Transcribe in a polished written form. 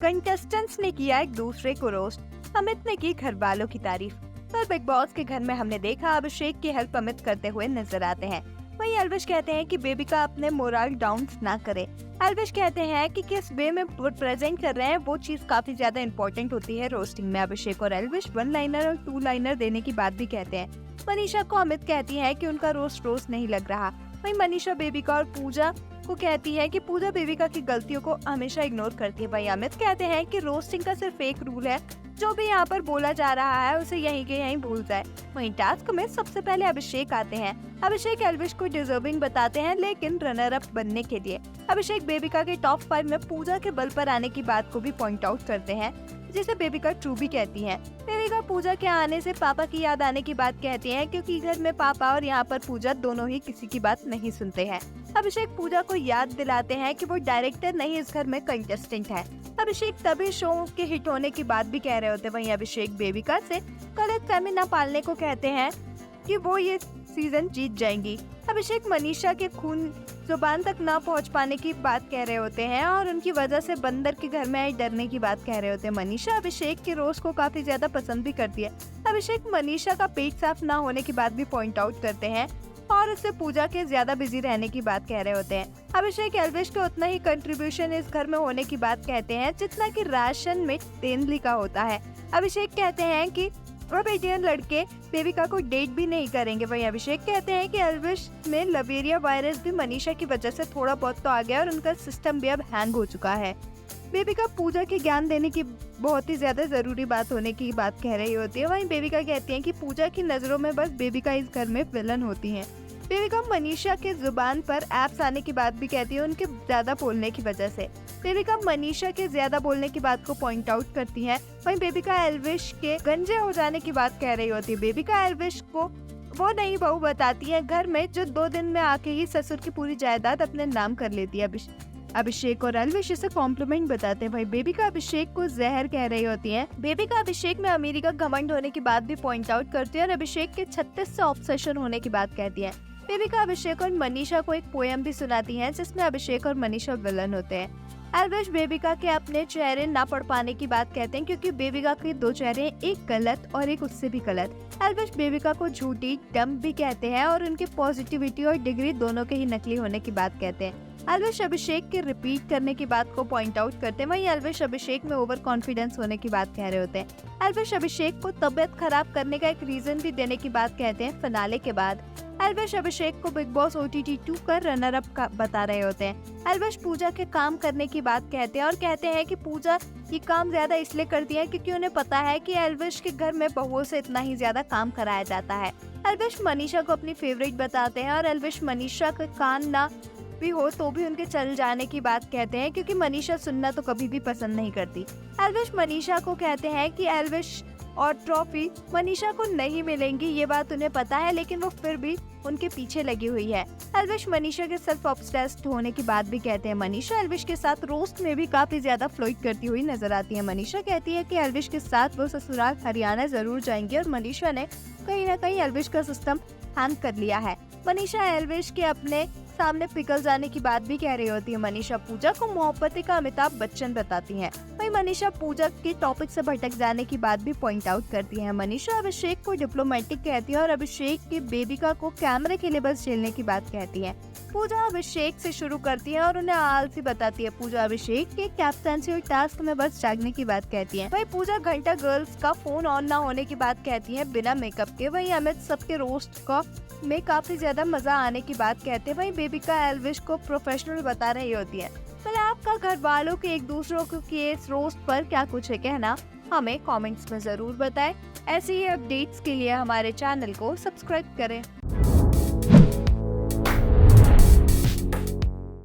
Contestants ने किया एक दूसरे को रोस्ट, अमित ने की घर वालों की तारीफ। पर बिग बॉस के घर में हमने देखा अभिषेक की हेल्प अमित करते हुए नजर आते हैं। वहीं अलविश कहते हैं कि बेबिका अपने मोरल डाउन ना करे। अलविश कहते हैं कि किस वे में प्रेजेंट कर रहे हैं वो चीज काफी ज्यादा इम्पोर्टेंट होती है रोस्टिंग में। अभिषेक और अलविश वन लाइनर और टू लाइनर देने की बात भी कहते हैं। मनीषा को अमित कहती है कि उनका रोस्ट नहीं लग रहा। वहीं मनीषा बेबिका और पूजा को कहती है कि पूजा बेबिका की गलतियों को हमेशा इग्नोर करती है। वहीं अमित कहते हैं कि रोस्टिंग का सिर्फ एक रूल है, जो भी यहाँ पर बोला जा रहा है उसे यहीं के यहीं भूल जाए। वहीं टास्क में सबसे पहले अभिषेक आते हैं। अभिषेक एल्विश को डिजर्विंग बताते हैं, लेकिन रनर अप बनने के लिए अभिषेक बेबिका के टॉप 5 में पूजा के बल पर आने की बात को भी पॉइंट आउट करते हैं, जिसे बेबिका ट्रू भी कहती हैं। बेबिका पूजा के आने से पापा की याद आने की बात कहती हैं, क्योंकि घर में पापा और यहाँ पर पूजा दोनों ही किसी की बात नहीं सुनते हैं। अभिषेक पूजा को याद दिलाते हैं कि वो डायरेक्टर नहीं, इस घर में कंटेस्टेंट है। अभिषेक तभी शो के हिट होने की बात भी कह रहे होते। वहीं अभिषेक बेबिका से गलतफहमी न पालने को कहते हैं कि वो ये सीजन जीत जाएंगी। अभिषेक मनीषा के खून जुबान तक न पहुंच पाने की बात कह रहे होते हैं और उनकी वजह से बंदर के घर में आए डरने की बात कह रहे होते हैं। मनीषा अभिषेक के रोस्ट को काफी ज्यादा पसंद भी करती है। अभिषेक मनीषा का पेट साफ न होने की बात भी पॉइंट आउट करते हैं और उससे पूजा के ज्यादा बिजी रहने की बात कह रहे होते हैं। अभिषेक एल्विश को उतना ही कंट्रीब्यूशन इस घर में होने की बात कहते हैं जितना कि राशन में तेंदुली का होता है। अभिषेक कहते हैं कि अब इंडियन लड़के बेबिका को डेट भी नहीं करेंगे। वहीं अभिषेक कहते हैं कि एल्विश में लवेरिया वायरस भी मनीषा की वजह से थोड़ा बहुत तो आ गया और उनका सिस्टम भी अब हैंग हो चुका है। बेबिका पूजा के ज्ञान देने की बहुत ही ज्यादा जरूरी बात होने की बात कह रही होती है। वहीं बेबिका कहती है कि पूजा की नजरों में बस बेबिका इस घर में विलन होती है। बेबिका मनीषा के जुबान पर एप्स आने की बात भी कहती है, उनके ज्यादा बोलने की वजह से। बेबिका मनीषा के ज्यादा बोलने की बात को पॉइंट आउट करती है। वहीं बेबिका एल्विश के गंजे हो जाने की बात कह रही होती है। बेबिका एल्विश को वो नई बहू बताती है घर में, जो 2 दिन में आके ही ससुर की पूरी जायदाद अपने नाम कर लेती है। अभिषेक और एल्विश इसे कॉम्प्लीमेंट बताते हैं। भाई बेबिका अभिषेक को जहर कह रही होती है। बेबिका अभिषेक में अमीरी का घमंड होने की बात भी पॉइंट आउट करती है और अभिषेक के 36 से ऑब्सेशन होने की बात कहती है। बेबिका अभिषेक और मनीषा को एक पोएम भी सुनाती है, जिसमें अभिषेक और मनीषा विलन होते हैं। एल्विश बेबिका के अपने चेहरे ना पढ़ पाने की बात कहते हैं, क्योंकि बेबिका के 2 चेहरे, एक गलत और एक उससे भी गलत। एल्विश बेबिका को झूठी डम्प भी कहते हैं और उनके पॉजिटिविटी और डिग्री दोनों के ही नकली होने की बात कहते हैं। एल्विश अभिषेक के रिपीट करने की बात को पॉइंट आउट करते हैं। वहीं एल्विश अभिषेक में ओवर कॉन्फिडेंस होने की बात कह रहे होते हैं। एल्विश अभिषेक को तबियत खराब करने का एक रीजन भी देने की बात कहते हैं फिनाले के बाद। एल्विश अभिषेक को बिग बॉस OTT 2 का रनर अप का बता रहे होते हैं। एल्विश पूजा के काम करने की बात कहते हैं और कहते हैं कि पूजा ये काम ज्यादा इसलिए करती है क्योंकि उन्हें पता है कि एल्विश के घर में बहुओं से इतना ही ज्यादा काम कराया जाता है। एल्विश मनीषा को अपनी फेवरेट बताते हैं और एल्विश मनीषा का कान ना भी हो तो भी उनके चल जाने की बात कहते हैं, क्योंकि मनीषा सुनना तो कभी भी पसंद नहीं करती। एल्विश मनीषा को कहते हैं कि एल्विश और ट्रॉफी मनीषा को नहीं मिलेंगी, ये बात उन्हें पता है, लेकिन वो फिर भी उनके पीछे लगी हुई है। एल्विश मनीषा के सेल्फ ऑब्सेस्ड होने की बात भी कहते हैं। मनीषा एल्विश के साथ रोस्ट में भी काफी ज्यादा फ्लोट करती हुई नजर आती है। मनीषा कहती है कि एल्विश के साथ वो ससुराल हरियाणा जरूर जाएंगी और मनीषा ने कहीं न कहीं एल्विश का सिस्टम हैंग कर लिया है। मनीषा एल्विश के अपने सामने पिकल जाने की बात भी कह रही होती है। मनीषा पूजा को मोहब्बती का अमिताभ बच्चन बताती हैं। वहीं मनीषा पूजा के टॉपिक से भटक जाने की बात भी पॉइंट आउट करती है। मनीषा अभिषेक को डिप्लोमेटिक कहती है और अभिषेक की बेबिका को कैमरे के लिए बस झेलने की बात कहती है। पूजा अभिषेक से शुरू करती है और उन्हें आलसी बताती है। पूजा अभिषेक के कैप्टनसी और टास्क में बस जागने की बात कहती है। वहीं पूजा घंटा गर्ल्स का फोन ऑन ना होने की बात कहती है बिना मेकअप के। वहीं अमित सबके रोस्ट का में काफी ज्यादा मजा आने की बात कहते हैं। वहीं बेबिका एल्विश को प्रोफेशनल बता रही होती है। तो आपका घर वालों के एक दूसरों को के इस रोस्ट पर क्या कुछ है कहना, हमें कमेंट्स में जरूर बताएं। ऐसे ही अपडेट्स के लिए हमारे चैनल को सब्सक्राइब करें।